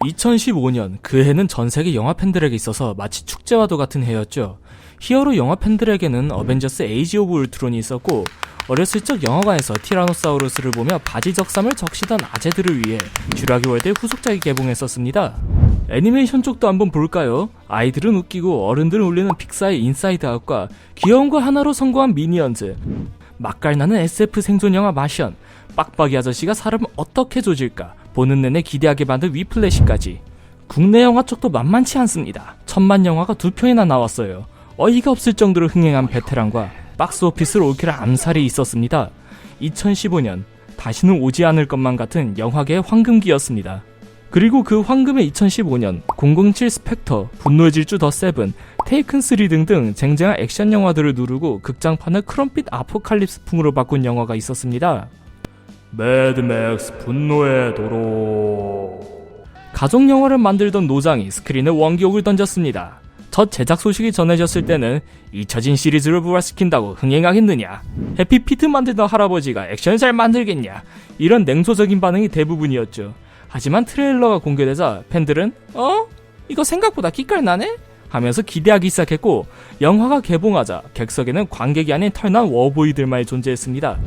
2015년 그 해는 전세계 영화 팬들에게 있어서 마치 축제와도 같은 해였죠. 히어로 영화 팬들에게는 어벤져스 에이지 오브 울트론이 있었고, 어렸을 적 영화관에서 티라노사우루스를 보며 바지적삼을 적시던 아재들을 위해 쥬라기 월드의 후속작이 개봉했었습니다. 애니메이션 쪽도 한번 볼까요? 아이들은 웃기고 어른들은 울리는 픽사의 인사이드 아웃과 귀여움과 하나로 성공한 미니언즈, 맛깔나는 SF 생존 영화 마션, 빡빡이 아저씨가 사람을 어떻게 조질까 보는 내내 기대하게 만든 위플래시까지. 국내 영화 쪽도 만만치 않습니다. 천만 영화가 2편이나 나왔어요. 어이가 없을 정도로 흥행한 베테랑과 박스오피스를 올킬한 암살이 있었습니다. 2015년 다시는 오지 않을 것만 같은 영화계의 황금기였습니다. 그리고 그 황금의 2015년 007 스펙터, 분노의 질주 더 세븐, 테이큰3 등등 쟁쟁한 액션 영화들을 누르고 극장판을 크롬빛 아포칼립스풍으로 바꾼 영화가 있었습니다. 매드맥스 분노의 도로. 가족 영화를 만들던 노장이 스크린에 원기옥을 던졌습니다. 첫 제작 소식이 전해졌을 때는 잊혀진 시리즈를 부활시킨다고 흥행하겠느냐, 해피피트 만들던 할아버지가 액션 잘 만들겠냐, 이런 냉소적인 반응이 대부분이었죠. 하지만 트레일러가 공개되자 팬들은 이거 생각보다 기깔나네? 하면서 기대하기 시작했고, 영화가 개봉하자 객석에는 관객이 아닌 털난 워보이들만이 존재했습니다.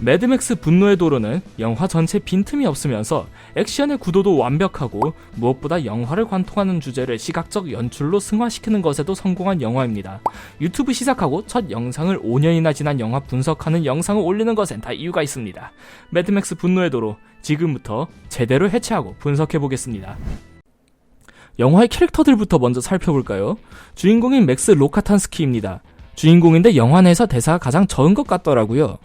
매드맥스 분노의 도로는 영화 전체 빈틈이 없으면서 액션의 구도도 완벽하고 무엇보다 영화를 관통하는 주제를 시각적 연출로 승화시키는 것에도 성공한 영화입니다. 유튜브 시작하고 첫 영상을 5년이나 지난 영화 분석하는 영상을 올리는 것엔 다 이유가 있습니다. 매드맥스 분노의 도로, 지금부터 제대로 해체하고 분석해보겠습니다. 영화의 캐릭터들부터 먼저 살펴볼까요? 주인공인 맥스 로카탄스키입니다. 주인공인데 영화 내에서 대사가 가장 적은 것 같더라고요.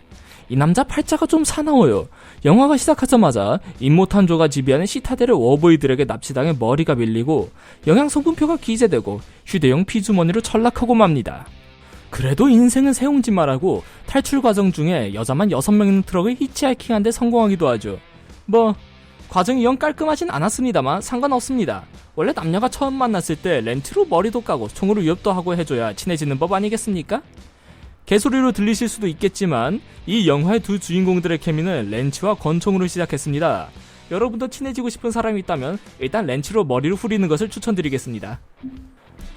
이 남자 팔자가 좀 사나워요. 영화가 시작하자마자 임모탄조가 지배하는 시타델의 워보이들에게 납치당해 머리가 밀리고 영양성분표가 기재되고 휴대용 피주머니로 전락하고 맙니다. 그래도 인생은 새옹지마라고 탈출 과정 중에 여자만 6명 있는 트럭을 히치하이킹한 데 성공하기도 하죠. 과정이 영 깔끔하진 않았습니다만 상관없습니다. 원래 남녀가 처음 만났을 때 렌트로 머리도 까고 총으로 위협도 하고 해줘야 친해지는 법 아니겠습니까? 개소리로 들리실 수도 있겠지만 이 영화의 두 주인공들의 케미는 렌치와 권총으로 시작했습니다. 여러분도 친해지고 싶은 사람이 있다면 일단 렌치로 머리를 후리는 것을 추천드리겠습니다.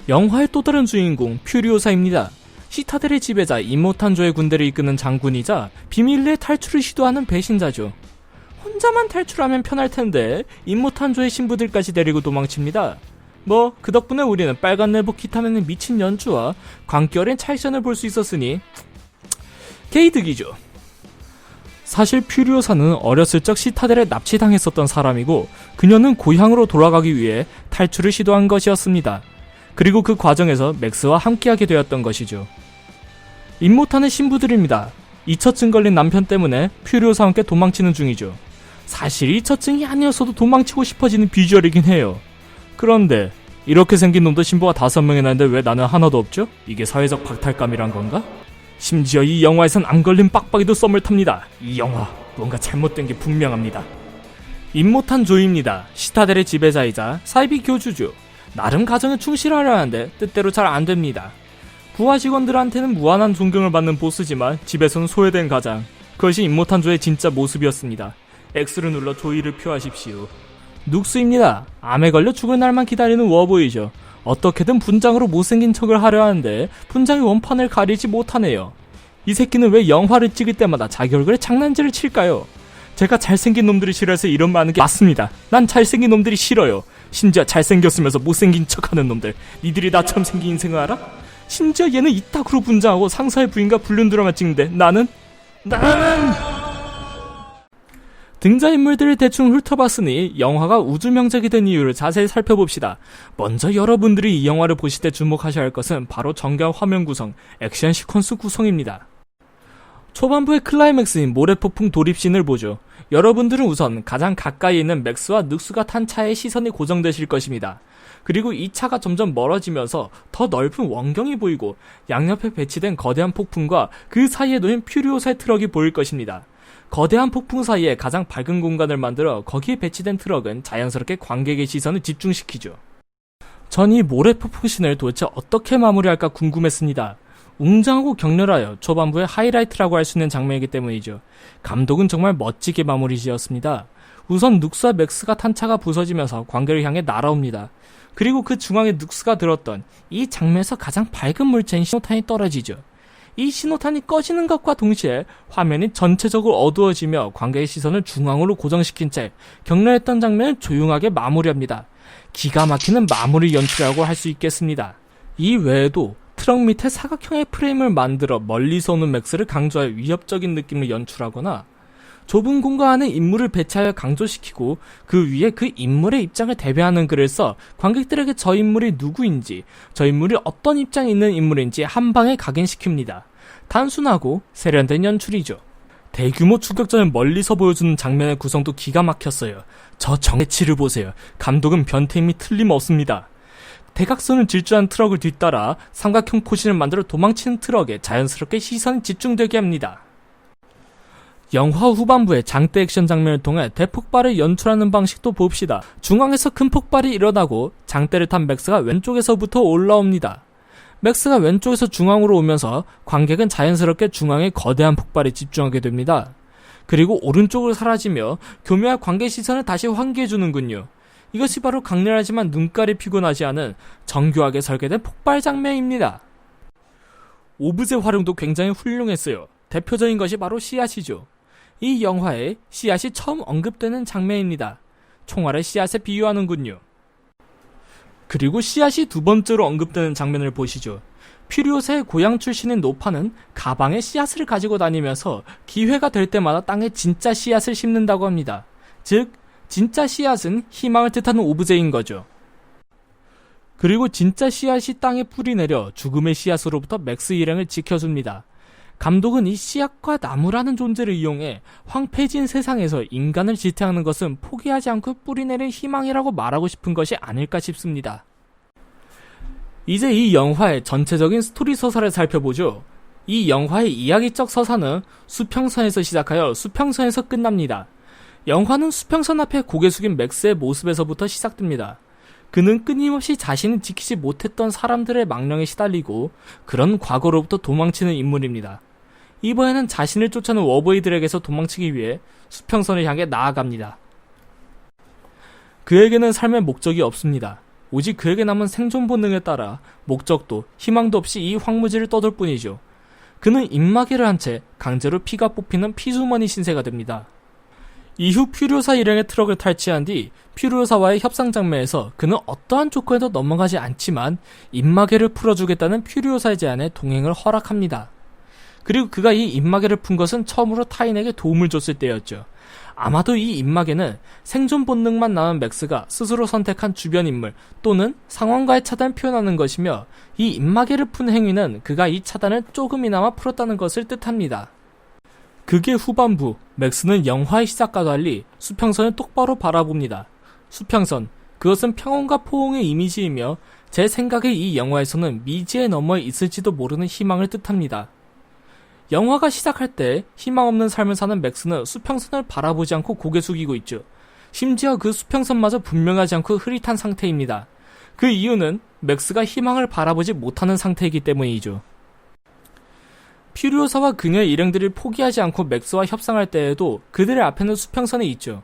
영화의 또 다른 주인공 퓨리오사입니다. 시타델의 지배자 임모탄조의 군대를 이끄는 장군이자 비밀리에 탈출을 시도하는 배신자죠. 혼자만 탈출하면 편할 텐데 임모탄조의 신부들까지 데리고 도망칩니다. 그 덕분에 우리는 빨간 내복 기타맨의 미친 연주와 광기 어린 차액션을 볼 수 있었으니 개이득이죠. 사실 퓨리오사는 어렸을 적 시타델에 납치당했었던 사람이고, 그녀는 고향으로 돌아가기 위해 탈출을 시도한 것이었습니다. 그리고 그 과정에서 맥스와 함께하게 되었던 것이죠. 임모탄의 신부들입니다. 이처증 걸린 남편 때문에 퓨리오사와 함께 도망치는 중이죠. 사실 이처증이 아니었어도 도망치고 싶어지는 비주얼이긴 해요. 그런데 이렇게 생긴 놈도 신부가 5명이나 있는데 왜 나는 하나도 없죠? 이게 사회적 박탈감이란 건가? 심지어 이 영화에선 안 걸린 빡빡이도 썸을 탑니다. 이 영화 뭔가 잘못된 게 분명합니다. 임모탄 조이입니다. 시타델의 지배자이자 사이비 교주죠. 나름 가정에 충실하려 하는데 뜻대로 잘 안됩니다. 부하 직원들한테는 무한한 존경을 받는 보스지만 집에서는 소외된 가장, 그것이 임모탄 조의 진짜 모습이었습니다. X를 눌러 조이를 표하십시오. 눅스입니다. 암에 걸려 죽을 날만 기다리는 워보이죠. 어떻게든 분장으로 못생긴 척을 하려 하는데 분장이 원판을 가리지 못하네요. 이 새끼는 왜 영화를 찍을 때마다 자기 얼굴에 장난질을 칠까요? 제가 잘생긴 놈들이 싫어해서 이런 말 하는 게 맞습니다. 난 잘생긴 놈들이 싫어요. 심지어 잘생겼으면서 못생긴 척하는 놈들. 니들이 나처럼 생긴 인생을 알아? 심지어 얘는 이따구로 분장하고 상사의 부인과 불륜 드라마 찍는데 나는 등장인물들을 대충 훑어봤으니 영화가 우주명작이 된 이유를 자세히 살펴봅시다. 먼저 여러분들이 이 영화를 보실 때 주목하셔야 할 것은 바로 정교한 화면 구성, 액션 시퀀스 구성입니다. 초반부의 클라이맥스인 모래폭풍 돌입신을 보죠. 여러분들은 우선 가장 가까이 있는 맥스와 늑수가 탄 차에 시선이 고정되실 것입니다. 그리고 이 차가 점점 멀어지면서 더 넓은 원경이 보이고 양옆에 배치된 거대한 폭풍과 그 사이에 놓인 퓨리오사의 트럭이 보일 것입니다. 거대한 폭풍 사이에 가장 밝은 공간을 만들어 거기에 배치된 트럭은 자연스럽게 관객의 시선을 집중시키죠. 전 이 모래폭풍신을 도대체 어떻게 마무리할까 궁금했습니다. 웅장하고 격렬하여 초반부의 하이라이트라고 할 수 있는 장면이기 때문이죠. 감독은 정말 멋지게 마무리 지었습니다. 우선 눅스와 맥스가 탄 차가 부서지면서 광계를 향해 날아옵니다. 그리고 그 중앙에 눅스가 들었던 이 장면에서 가장 밝은 물체인 신호탄이 떨어지죠. 이 신호탄이 꺼지는 것과 동시에 화면이 전체적으로 어두워지며 관객의 시선을 중앙으로 고정시킨 채 격려했던 장면을 조용하게 마무리합니다. 기가 막히는 마무리 연출이라고 할 수 있겠습니다. 이 외에도 트럭 밑에 사각형의 프레임을 만들어 멀리서 오는 맥스를 강조하여 위협적인 느낌을 연출하거나 좁은 공간 안에 인물을 배치하여 강조시키고 그 위에 그 인물의 입장을 대변하는 글을 써 관객들에게 저 인물이 누구인지, 저 인물이 어떤 입장에 있는 인물인지 한 방에 각인시킵니다. 단순하고 세련된 연출이죠. 대규모 추격전을 멀리서 보여주는 장면의 구성도 기가 막혔어요. 저 정치를 보세요. 감독은 변태임이 틀림없습니다. 대각선을 질주한 트럭을 뒤따라 삼각형 코신을 만들어 도망치는 트럭에 자연스럽게 시선이 집중되게 합니다. 영화 후반부의 장대 액션 장면을 통해 대폭발을 연출하는 방식도 봅시다. 중앙에서 큰 폭발이 일어나고 장대를 탄 맥스가 왼쪽에서부터 올라옵니다. 맥스가 왼쪽에서 중앙으로 오면서 관객은 자연스럽게 중앙에 거대한 폭발에 집중하게 됩니다. 그리고 오른쪽으로 사라지며 교묘한 관객 시선을 다시 환기해주는군요. 이것이 바로 강렬하지만 눈깔이 피곤하지 않은 정교하게 설계된 폭발 장면입니다. 오브제 활용도 굉장히 훌륭했어요. 대표적인 것이 바로 씨앗이죠. 이 영화에 씨앗이 처음 언급되는 장면입니다. 총알을 씨앗에 비유하는군요. 그리고 씨앗이 두 번째로 언급되는 장면을 보시죠. 퓨리오사의 고향 출신인 노파는 가방에 씨앗을 가지고 다니면서 기회가 될 때마다 땅에 진짜 씨앗을 심는다고 합니다. 즉, 진짜 씨앗은 희망을 뜻하는 오브제인 거죠. 그리고 진짜 씨앗이 땅에 뿌리 내려 죽음의 씨앗으로부터 맥스 일행을 지켜줍니다. 감독은 이 씨앗과 나무라는 존재를 이용해 황폐해진 세상에서 인간을 지탱하는 것은 포기하지 않고 뿌리내린 희망이라고 말하고 싶은 것이 아닐까 싶습니다. 이제 이 영화의 전체적인 스토리 서사를 살펴보죠. 이 영화의 이야기적 서사는 수평선에서 시작하여 수평선에서 끝납니다. 영화는 수평선 앞에 고개 숙인 맥스의 모습에서부터 시작됩니다. 그는 끊임없이 자신이 지키지 못했던 사람들의 망령에 시달리고 그런 과거로부터 도망치는 인물입니다. 이번에는 자신을 쫓아오는 워보이들에게서 도망치기 위해 수평선을 향해 나아갑니다. 그에게는 삶의 목적이 없습니다. 오직 그에게 남은 생존 본능에 따라 목적도 희망도 없이 이 황무지를 떠돌 뿐이죠. 그는 입마개를 한 채 강제로 피가 뽑히는 피주머니 신세가 됩니다. 이후 퓨리오사 일행의 트럭을 탈취한 뒤 퓨리오사와의 협상 장면에서 그는 어떠한 조건에도 넘어가지 않지만 입마개를 풀어주겠다는 퓨리오사의 제안에 동행을 허락합니다. 그리고 그가 이 입마개를 푼 것은 처음으로 타인에게 도움을 줬을 때였죠. 아마도 이 입마개는 생존 본능만 남은 맥스가 스스로 선택한 주변 인물 또는 상황과의 차단을 표현하는 것이며 이 입마개를 푼 행위는 그가 이 차단을 조금이나마 풀었다는 것을 뜻합니다. 극의 후반부, 맥스는 영화의 시작과 달리 수평선을 똑바로 바라봅니다. 수평선, 그것은 평온과 포옹의 이미지이며 제 생각에 이 영화에서는 미지의 너머에 있을지도 모르는 희망을 뜻합니다. 영화가 시작할 때 희망 없는 삶을 사는 맥스는 수평선을 바라보지 않고 고개 숙이고 있죠. 심지어 그 수평선마저 분명하지 않고 흐릿한 상태입니다. 그 이유는 맥스가 희망을 바라보지 못하는 상태이기 때문이죠. 퓨리오사와 그녀의 일행들이 포기하지 않고 맥스와 협상할 때에도 그들의 앞에는 수평선이 있죠.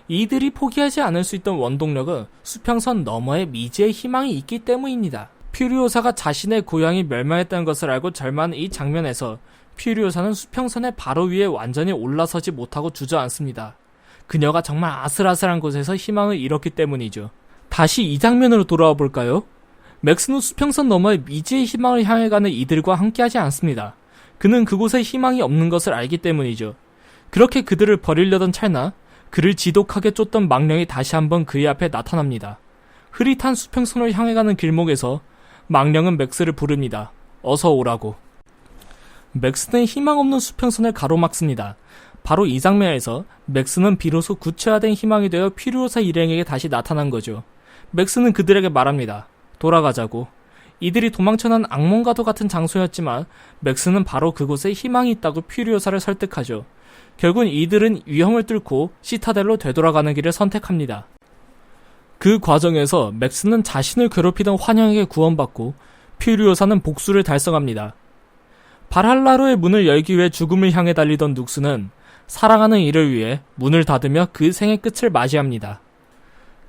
이들이 포기하지 않을 수 있던 원동력은 수평선 너머에 미지의 희망이 있기 때문입니다. 퓨리오사가 자신의 고향이 멸망했다는 것을 알고 절망하는 이 장면에서 퓨리오사는 수평선의 바로 위에 완전히 올라서지 못하고 주저앉습니다. 그녀가 정말 아슬아슬한 곳에서 희망을 잃었기 때문이죠. 다시 이 장면으로 돌아와 볼까요? 맥스는 수평선 너머의 미지의 희망을 향해 가는 이들과 함께하지 않습니다. 그는 그곳에 희망이 없는 것을 알기 때문이죠. 그렇게 그들을 버리려던 찰나 그를 지독하게 쫓던 망령이 다시 한번 그의 앞에 나타납니다. 흐릿한 수평선을 향해 가는 길목에서 망령은 맥스를 부릅니다. 어서 오라고. 맥스는 희망 없는 수평선을 가로막습니다. 바로 이 장면에서 맥스는 비로소 구체화된 희망이 되어 퓨리오사 일행에게 다시 나타난 거죠. 맥스는 그들에게 말합니다. 돌아가자고. 이들이 도망쳐난 악몽과도 같은 장소였지만 맥스는 바로 그곳에 희망이 있다고 퓨리오사를 설득하죠. 결국 이들은 위험을 뚫고 시타델로 되돌아가는 길을 선택합니다. 그 과정에서 맥스는 자신을 괴롭히던 환영에게 구원받고 퓨리오사는 복수를 달성합니다. 발할라로의 문을 열기 위해 죽음을 향해 달리던 눅스는 사랑하는 이를 위해 문을 닫으며 그 생의 끝을 맞이합니다.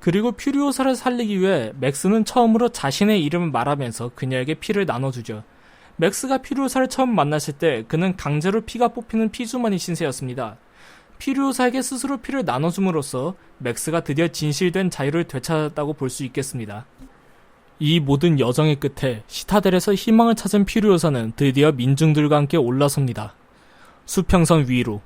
그리고 퓨리오사를 살리기 위해 맥스는 처음으로 자신의 이름을 말하면서 그녀에게 피를 나눠주죠. 맥스가 퓨리오사를 처음 만났을 때 그는 강제로 피가 뽑히는 피주머니 신세였습니다. 퓨리오사에게 스스로 피를 나눠줌으로써 맥스가 드디어 진실된 자유를 되찾았다고 볼 수 있겠습니다. 이 모든 여정의 끝에 시타델에서 희망을 찾은 퓨리오사는 드디어 민중들과 함께 올라섭니다. 수평선 위로.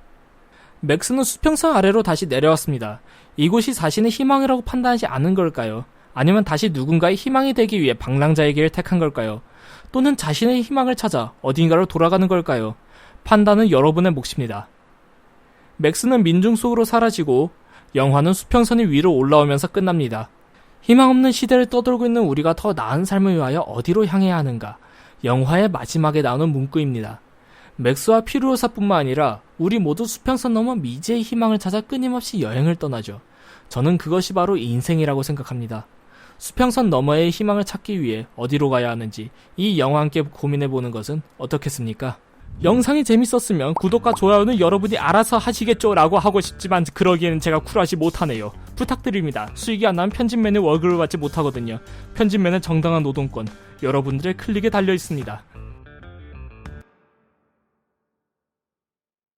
맥스는 수평선 아래로 다시 내려왔습니다. 이곳이 자신의 희망이라고 판단하지 않은 걸까요? 아니면 다시 누군가의 희망이 되기 위해 방랑자의 길을 택한 걸까요? 또는 자신의 희망을 찾아 어딘가로 돌아가는 걸까요? 판단은 여러분의 몫입니다. 맥스는 민중 속으로 사라지고 영화는 수평선이 위로 올라오면서 끝납니다. 희망 없는 시대를 떠돌고 있는 우리가 더 나은 삶을 위하여 어디로 향해야 하는가? 영화의 마지막에 나오는 문구입니다. 맥스와 퓨리오사뿐만 아니라 우리 모두 수평선 넘어 미지의 희망을 찾아 끊임없이 여행을 떠나죠. 저는 그것이 바로 인생이라고 생각합니다. 수평선 너머의 희망을 찾기 위해 어디로 가야 하는지 이 영화와 함께 고민해보는 것은 어떻겠습니까? 영상이 재밌었으면 구독과 좋아요는 여러분이 알아서 하시겠죠 라고 하고 싶지만 그러기에는 제가 쿨하지 못하네요. 부탁드립니다. 수익이 안 나면 편집맨의 월급을 받지 못하거든요. 편집맨은 정당한 노동권, 여러분들의 클릭에 달려있습니다.